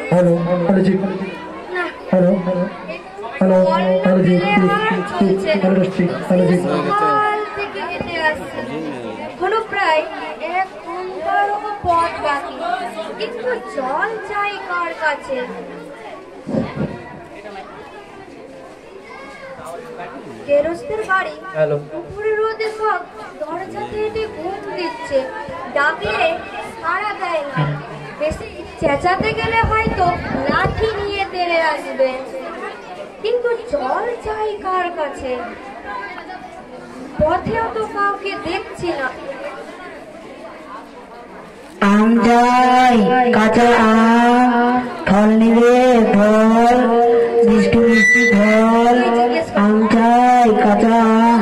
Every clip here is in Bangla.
हेलो हेलो जी हेलो हेलो हेलो जी हेलो जी हेलो जी এখনো প্রায় 1 ঘন্টার পথ বাকি, একটু জল চাই কার কাছে। গেরস্তের বাড়ি উপরে রোদে সব দরজাতে এটে ঘুম দিচ্ছে, ডাকলে সাড়া দেয় না। বেশি চেঁচাতে গেলে হয়তো লাঠি নিয়ে তেড়ে আসবে, কিন্তু জল চাই কার কাছে। পথেও তো কাউকে দেখছি না। আম চাই, কাঁচা আম, ফল নিবে ফল, মিষ্টি মিষ্টি ফল। আম চাই, কাঁচা আম।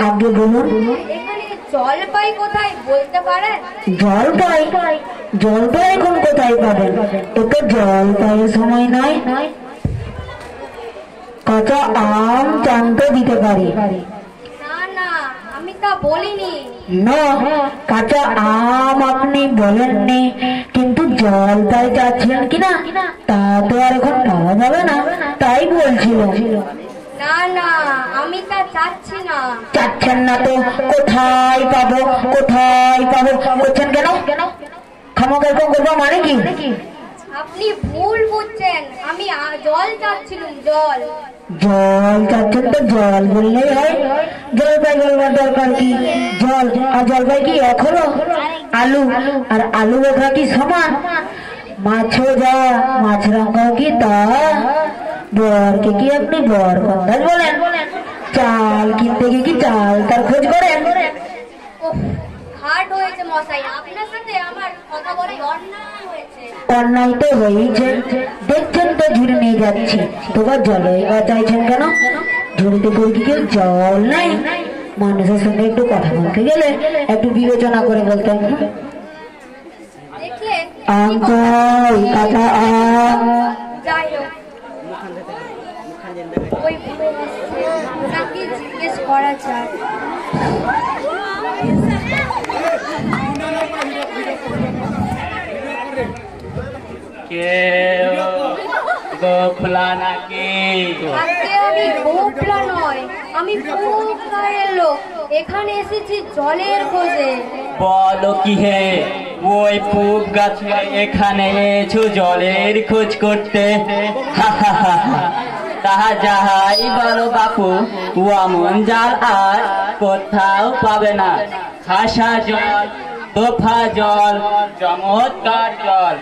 আগে বলুন, এখানে জল পাই কোথায় বলতে পারেন? জল পাই? জল পাই এখন কোথায় পাবেন? এত জল পাইয়ের সময় নয়। কাঁচা আম চানতে দিতে পারি। না না, আমি তা বলিনি। না, কাঁচা আম আপনি বলেননি, কিন্তু জল পাই চাচ্ছিলেন কিনা তা তো আর এখন পাওয়া যাবে না, তাই বলছিল। না না, আমি তা চাচ্ছি না। চাচ্ছেন না তো কোথায় পাবো, কোথায় পাবো বলছেন কেন? খামোখা এরকম করবো মানে কি? আপনি ভুল বুঝছেন, আমি জল চাচ্ছিলাম। জল জল চাচ্ছেন তো জল বললেই হয়। জল পাই বলবার দরকার কি? জল আর জল পাই কি এক হলো? আলু আর আলু বোখা কি সমান? মাছও যা মাছ রঙাও কি তা? বরকে কি আপনি বর কন্দাজ বলেন? চাল কিনতে গিয়ে কি চাল তার খোঁজ করেন? হাট হয়েছে মশাই, আপনার সাথে আমার কথা বলে অন্যায় হয়েছে। অন্যায় তো হয়েছে, দেখছেন তো ঝুড়ি নিয়ে যাচ্ছি, তোমার জলে চাইছেন কেন? ঝুড়িতে করে কি কেউ জল নাই? মানুষের সঙ্গে একটু কথা বলতে গেলে একটু বিবেচনা করে বলতেন। আম চাই, কাঁচা আম। যাই হোক, ওই ওনাকে জিজ্ঞেস করা যায়। গোখলা নাকি? আমি গোখলা নয়, আমি পুকুরের লোক। এখানে এসেছি জলের খোঁজে। বলো কি হে, ওই পুক গাছে এখানে এসো জলের খোঁজ করতে? তাহা যাহাই বলো বাপু, ওমন জাল আর কোথাও পাবে না। খাসা জল, তোফা জল, চমৎকার জল।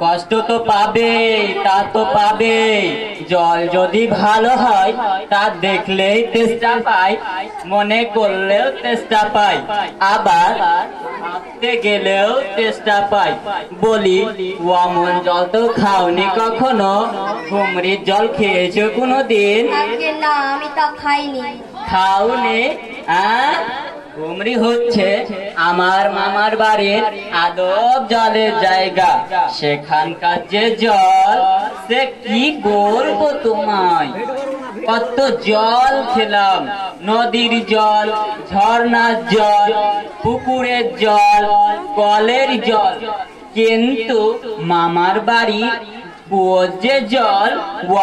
কষ্ট তো পাবে, তা তো পাবে। জল যদি ভালো হয় তা দেখলেই তেষ্টা পাই, মনে করলেও তেষ্টা পাই, আবার ভাবতে গেলেও চেষ্টা পাই। বলি, ওমন জল তো খাওনি কখনো? ঘুমরির জল খেয়েছো কোনো দিন? না, আমি তা খাইনি। খাওনি? ঘুমরি হচ্ছে আমার মামার বাড়ির আদব জলের জায়গা। সেখানকার যে জল, সে কি বলবো তোমায়। কত জল খেলাম, নদীর জল, ঝর্ণার জল, পুকুরের জল, কলের জল, কিন্তু মামার বাড়ি কুয়োর যে জল,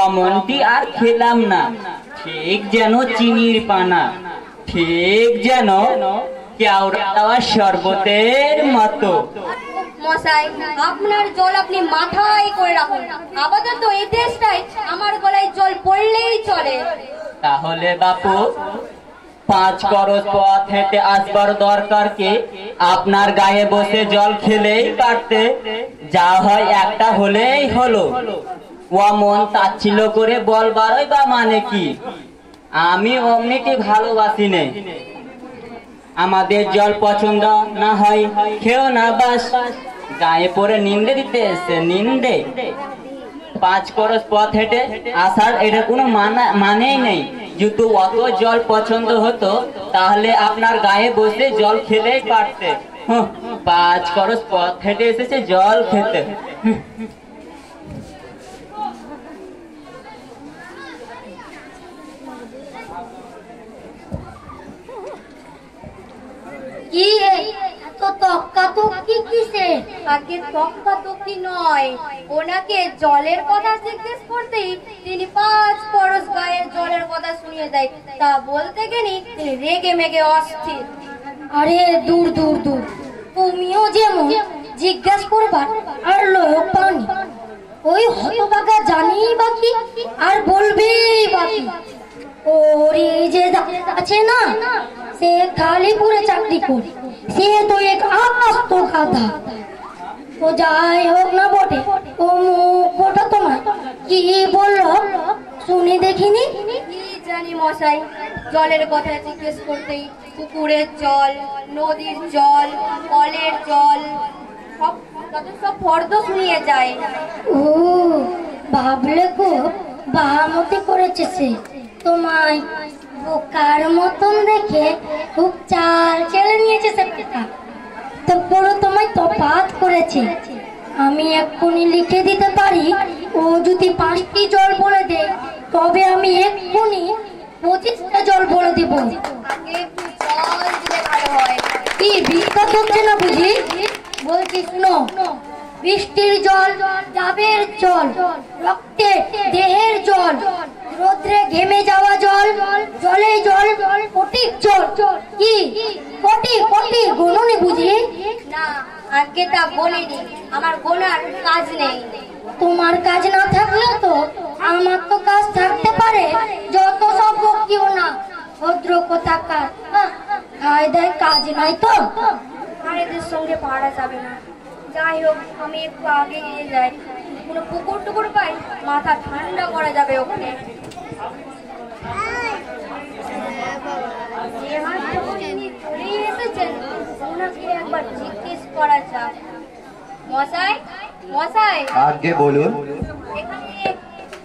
ওমনটি আর খেলাম না। ঠিক যেন চিনির পানা, ঠিক যেন কেওড়া দেওয়া শরবতের মতো। মশাই, আপনার জল আপনি মাথায় করে রাখুন। আপাতত এই দেশটাই আমার গলায় জল পড়লেই চলে। তাহলে বাপু, 5 করজ পথ হেঁটে আসবার দরকার কি? আপনার গায়ে বসে জল খেলেই পারতে। যা হয় একটা হলেই হলো। ওমন তাচ্ছিল্য করে বলবারই বা মানে কি? আমি অমনিটি ভালোবাসি নে। আমাদের জল পছন্দ না হয় খেও না, বাস। গায়ে পরে নিন্দে দিতে এসছে, নিন্দে। 5 করজ পথ হেঁটে আসার এটা কোনো মানেই নেই। যদি অত জল পছন্দ হতো তাহলে আপনার গায়ে বসে জল খেলেই পারতে। 5 করজ পথ হেঁটে এসেছে জল খেতে। তক্কাতক্কি কিসে? আগে তক্কাতক্কি নয়, ওনাকে জলের কথা জিজ্ঞেস করতেই তিনি 5 পরশ গায়ের জলের কথা শুনিয়ে দেয়। তা বলতে গেলে তিনি রেগে মেগে অস্থির। আরে দূর দূর দূর, তুমিও যেমন জিজ্ঞাসা করবার আর লোক পানি। ওই হতভাগা জানিই বাকি আর বলবেই বাকি। ওরে যে আছে না, সে কালীপুরে চাকরি করে, সে তো এক আস্ত গাধা। ও যাই হোক না বটে, ও মুখটা তোমার কি বললো শুনে দেখিনি? কি জানি মশাই, জলের কথা জিজ্ঞেস করতেই পুকুরের জল, নদীর জল, কলের জল সব ফর্দ শুনিয়ে যায়। ও ভাবলে গো, বাহামতি করেছে সে তোমায় বোকার মতন দেখে, খুব চাল চেলে নিয়েছে সে পিতা। তো বড় তোমায় তফাৎ করেছে। আমি এক্ষুনি লিখে দিতে পারি, ও যদি 5টি জল বলে দেয় তবে আমি এক্ষুনি 25টা জল বলে দিব। কি বিখ্যাত হচ্ছে না বুঝি? বলছি শুনো, বৃষ্টির জল, ডাবের জল, রক্তে দেহের জল, রোদ্রে ঘেমে যাওয়া জল, জলে জল, কোটি জল। কি কোটি কোটি গুনুনি বুঝি? না, আগে তা বলিনি, আমার গোনার কাজ নেই। তোমার কাজ না থাকলেও তো আমার তো কাজ থাকতে পারে। যত সব বকিও না, ভদ্র কোথাকার, খায় দেয় কাজ নাই তো। আর এদের সঙ্গে পারা যাবে না। যাই হোক, আমি একটু আগে গিয়ে যাই, কোনো পুকুর টুকুর পাই, মাথা ঠান্ডা করা যাবে ওখানে। ওনাকে একবার জিজ্ঞেস করা যাক। মশাই, মশাই, আগে বলুন। এখানে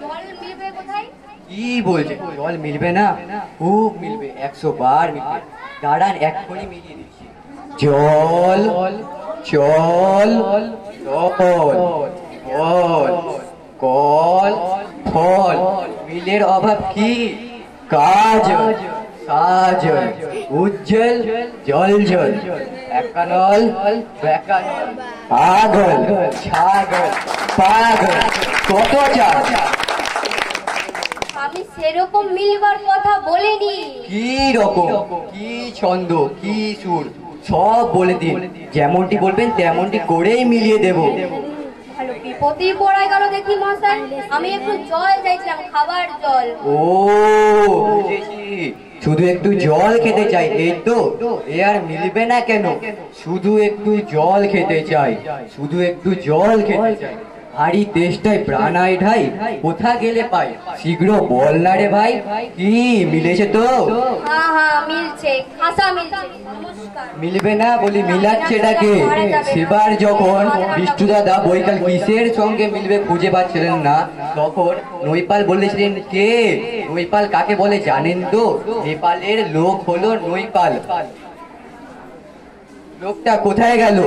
জল মিলবে কোথায়? কি বলছে? জল মিলবে না? খুব মিলবে, 100 বার মিলবে। দাঁড়ান, এক্ষুনি মিলিয়ে দিচ্ছি। জল, জল, জল, ফল, কল, ফল। মিলের অভাব কি? কাজ, কাজল, উজ্জ্বল, জল জল, একানল, বেকানল, আগল, ছাগল, পাগল। কত চাল? আমি সেরকম মিলবার কথা বলিনি। কি রকম, কি ছন্দ, কি সুর, সব বলে দিন। যেমনটি বলবেন তেমনটি করেই মিলিয়ে দেব। ভালো বিপদেই পড়াই গেল দেখি মশাই। আমি একটু জল চাইছিলাম, খাবার জল। ও বুঝেছি, শুধু একটু জল খেতে চাই, এই তো? এ আর মিলবে না কেন? শুধু একটু জল খেতে চাই, শুধু একটু জল খেতে চাই। হাড়ি তেষ্টায় প্রাণায় ঢাই, কোথা গেলে পাই? শীঘ্র বল না রে ভাই। কি মিলেছে তো? হ্যাঁ হ্যাঁ মিলছে, খাসা মিলছে। নমস্কার। মিলবে না বলি, মিলাচ্ছেটাকে? সেবার যখন বিষ্টু দাদা বৈকাল কিসের সঙ্গে মিলবে খুঁজে পাচ্ছিলেন না, তখন নৈপাল বলেছিলেন কে? নৈপাল কাকে বলে জানেন তো? নেপালের লোক হলো নৈপাল। লোকটা কোথায় গেল?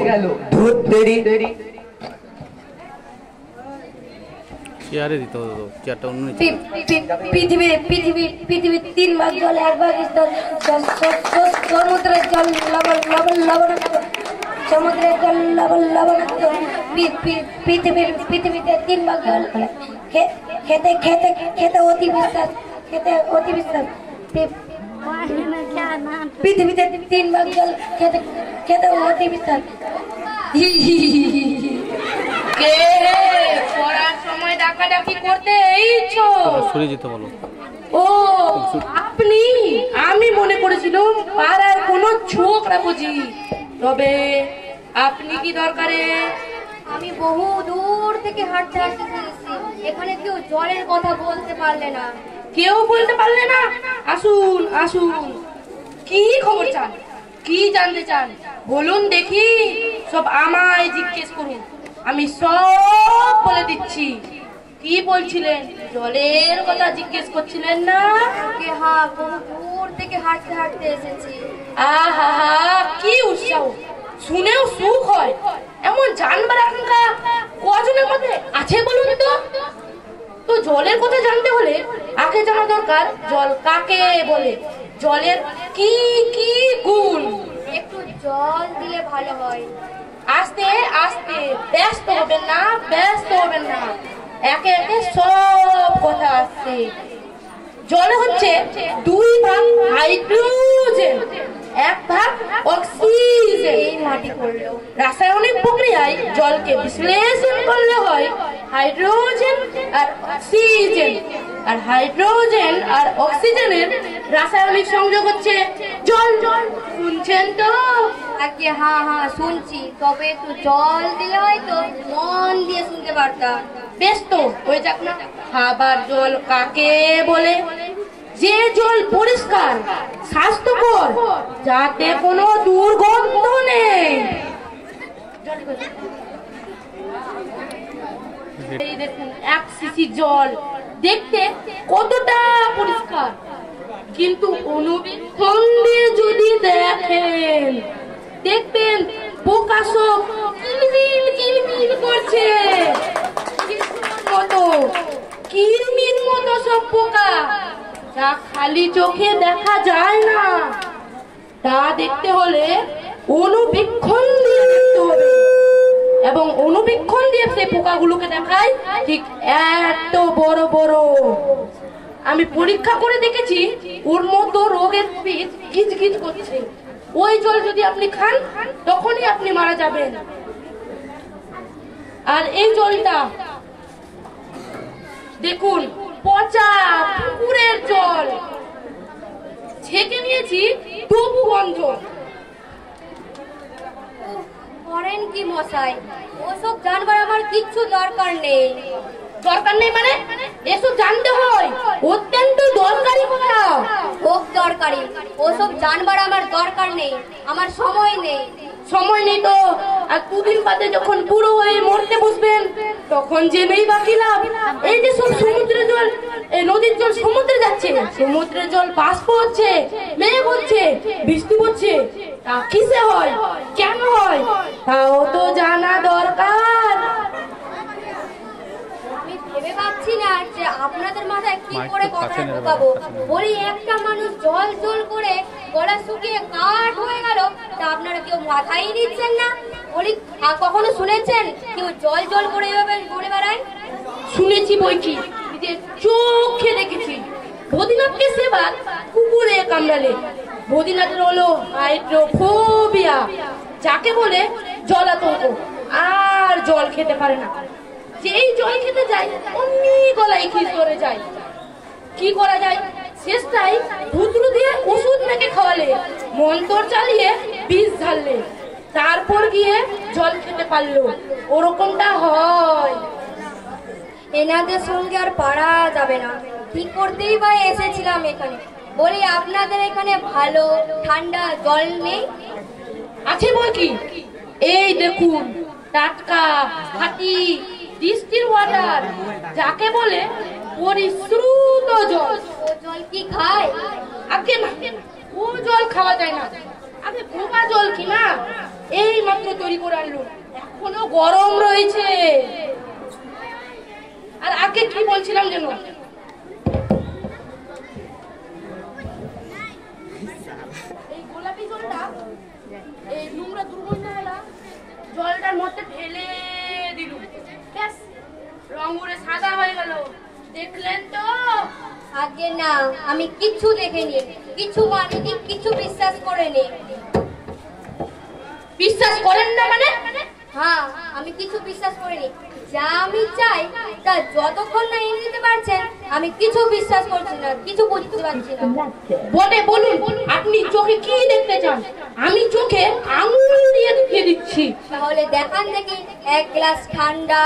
ধুত দেরি। চেয়ারে দিতে হতো তো, চেয়ারটা অন্য পৃথিবীর 3 ভাগ জল, 1 ভাগ স্থল, সমুদ্রের জল লবণ লবণ লবণাক্ত, সমুদ্রের জল লবণ লবণাক্ত। পৃথিবীতে 3 ভাগ জল, খেতে খেতে খেতে অতি বিশ্বাস, খেতে অতি বিশ্বাস। পৃথিবীতে 3 ভাগ জল, খেতে খেতে অতি বিশ্বাস। কে রে? পড়ার সময় ডাকাডাকি করতে এইছো? সরে যেতে বলো। ও আপনি? আমি মনে করেছিলাম পাড়ার কোনো ছোকরা বুঝি। তবে আপনি কি দরকারে? আমি বহু দূর থেকে হাঁটতে হাঁটতে এসেছি, এখানে কেউ জলের কথা বলতে পারলে না। কেউ বলতে পারলে না? আসুন আসুন, কি খবর চান, কি জানতে চান বলুন দেখি। সব আমায় জিজ্ঞেস করুন, আমি সব বলে দিচ্ছি। কি বলছিলেন? জলের কথা জিজ্ঞেস করছিলেন না? হ্যাঁ, বহু দূর থেকে হাঁটতে হাঁটতে এসেছি। আহা কি উৎসাহ, শুনেও সুখ হয়। এমন জানবার আকাঙ্ক্ষা কজনের মধ্যে আছে বলুন তো? তো জলের কথা জানতে হলে আগে জানা দরকার জল কাকে বলে, জলের কি কি গুণ। একটু জল দিলে ভালো হয়। আস্তে আস্তে, ব্যস্ত হবেন না, ব্যস্ত হবেন না, একে একে সব কথা আসছে। জলে হচ্ছে 2 ভাগ হাইড্রোজেন, 1 ভাগ অক্সিজেন। এই মাটি করলো। রাসায়নিক প্রক্রিয়ায় জলকে বিশ্লেষণ করলে হয় হাইড্রোজেন আর অক্সিজেন, আর হাইড্রোজেন আর অক্সিজেনের রাসায়নিক সংযোগ হচ্ছে জল। শুনছেন তো? আগে হ্যাঁ হ্যাঁ শুনছি, তবে একটু জল দিলে হয়তো মন দিয়ে শুনতে পারতাম। বেশ তো, হয়ে যাক না। খাবার জল কাকে বলে? যে জল পরিষ্কার, স্বাস্থ্যকর, যাতে কোনো দুর্গন্ধ নেই। এই দেখুন 1 সিসি জল দেখতে কতটা পরিষ্কার, কিন্তু অনুবীক্ষণ দিয়ে যদি দেখেন, দেখবেন পোকা সব কিলবিল কিলবিল করছে, কিরমির মতো সব পোকা, যা খালি চোখে দেখা যায় না। তা দেখতে হলে অনুবীক্ষণ দিয়ে দেখতে হবে, এবং অনুবীক্ষণ দিয়ে সেই পোকাগুলোকে দেখায় ঠিক এত বড় বড়। আমি পরীক্ষা করে দেখেছি, ওর মতো রোগের বীজ গিজ গিজ করছে। ওই জল যদি আপনি খান, তখনই আপনি মারা যাবেন। আর এই জলটা দেখুন, পচা পুকুরের জল, ছেঁকে নিয়েছি তবু গন্ধ। করেন কি মশাই, ওসব জানবার আমার কিচ্ছু দরকার নেই। দরকার নেই মানে? এসব জানতে হয়, অত্যন্ত দরকারি কথা। খুব দরকারি, ওসব জানবার আমার দরকার নেই, আমার সময় নেই। সময় নেই তো আর 2 দিন বাদে যখন বুড়ো হয়ে মরতে বসবেন, তখন জেনেই বাকি লাভ। এই যে সব সমুদ্রের জল, এই নদীর জল সমুদ্রে যাচ্ছে, সমুদ্রের জল বাষ্প হচ্ছে, মেঘ হচ্ছে, বৃষ্টি হচ্ছে, তা কিসে হয়, কেন হয়, তাও তো জানা দরকার। আমি ভেবে পাচ্ছি না যে আপনাদের মাথায় কি করে কথা ঢোকাবো। বলি একটা মানুষ জল জল করে গলা শুকিয়ে কাঠ হয়ে গেল, তা আপনারা কেউ মাথায় দিচ্ছেন না। বলি কখনো শুনেছেন কেউ জল জল করে এভাবে ঘুরে বেড়ায়? শুনেছি বই কি, নিজের চোখে দেখেছি। বদ্রীনাথকে সেবার কুকুরে কামড়ালে, বদ্রীনাথের হলো হাইড্রোফোবিয়া, যাকে বলে জলাতঙ্ক, আর জল খেতে পারে না। যেই জল খেতে যায় অমনি গলায় খিস ধরে যায়। কি করা যায়? শেষটাই ধুতরু দিয়ে ওষুধ মেখে খাওয়ালে, মন্তর চালিয়ে বিষ ঢাললে, তারপর গিয়ে জল খেতে পারলো। ওরকমটা হয়। এনাদের সঙ্গে আর পারা যাবে না, ঠিক করতেই বা এসেছিলাম এখানে। বলি আপনাদের এখানে ভালো ঠান্ডা জল নেই? আছে বই কি, এই দেখুন টাটকা খাঁটি ডিস্টিল ওয়াটার, যাকে বলে পরিশ্রুত জল। ও জল কি খায়? আগে না, ও জল খাওয়া যায় না। আগে বোবা জল কি না, এই মাত্র তৈরি করে আনলো, এখনো গরম রয়েছে। আর আগে কি বলছিলাম যেন, এই গোলাপি জলটা, এই নোংরা দুর্গন্ধওয়ালা জলটার মধ্যে ঢেলে দিল, ব্যাস রং উড়ে সাদা হয়ে গেল। দেখলেন তো? আগে না, আমি কিছু দেখিনি, কিছু মানিনি, কিছু বিশ্বাস করিনি। বিশ্বাস করেন না মানে? হ্যাঁ, আমি কিছু বিশ্বাস করিনি। যা আমি চাই তা যতক্ষণ না এনে দিতে পারছেন, আমি কিছু বিশ্বাস করছি না, কিছু বুঝতে পারছি না। বলে বলুন, আপনি চোখে কি দেখতে চান? আমি চোখে আঙুল দিয়ে দেখিয়ে দিচ্ছি। তাহলে দেখান দেখি, 1 গ্লাস ঠান্ডা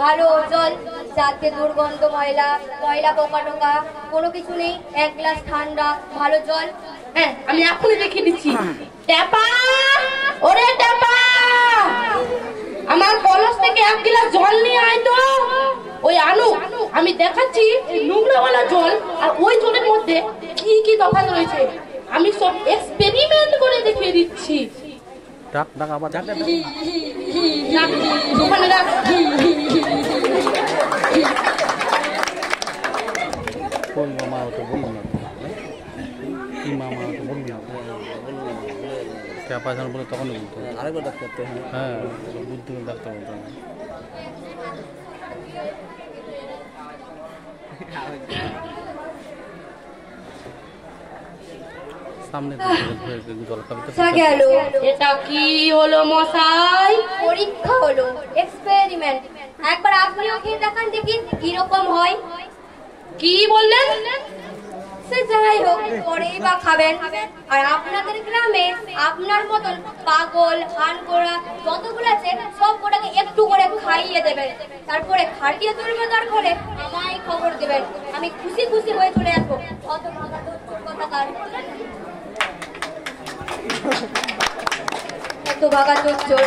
ভালো জল, যাতে দুর্গন্ধ ময়লা ময়লা পোকা টোকা কোনো কিছু নেই। 1 গ্লাস ঠান্ডা ভালো জল। হ্যাঁ, আমি এখনই দেখিয়ে দিচ্ছি। ট্যাপা, ওরে ট্যাপা, আমার কলস থেকে 1 গ্লাস জল নিয়ে আয় তো। ওই আনু, আমি দেখাচ্ছি এই নোংরাওয়ালা জল আর ওই জলের মধ্যে কি কি তফাৎ রয়েছে। আমি সব এক্সপেরিমেন্ট করে দেখিয়ে দিচ্ছি। ডাক ডাক আবার ডাক ডাক রাখ, ওখানে রাখ। কোন মামা তো বলুন না, কি মামা তো বলুন না। ক্যাপ আছে না বলে তখনই বলতো আরেকবার ডাক্তার করতে হ্যাঁ বুদ্ধি ডাক্তার বলতো না সামনে জল খাবে গেল এটা কি হলো মশাই? পরীক্ষা হলো, এক্সপেরিমেন্ট। একবার আপনিও খেয়ে দেখান দেখি কিরকম হয়। কি বললেন? সে যাই হোক, পরেই বা খাবেন। আর আপনাদের গ্রামে আপনার মতন পাগল হানকোড়া যতগুলো আছে সব গোটাকে একটু করে খাইয়ে দেবেন, তারপরে খাটিয়ে তুলবে দরকারে আমায় খবর দেবেন। আমি খুশি খুশি হয়ে চলে আসবো। অত ভাগা কথাকার, এত ভাগা চোর।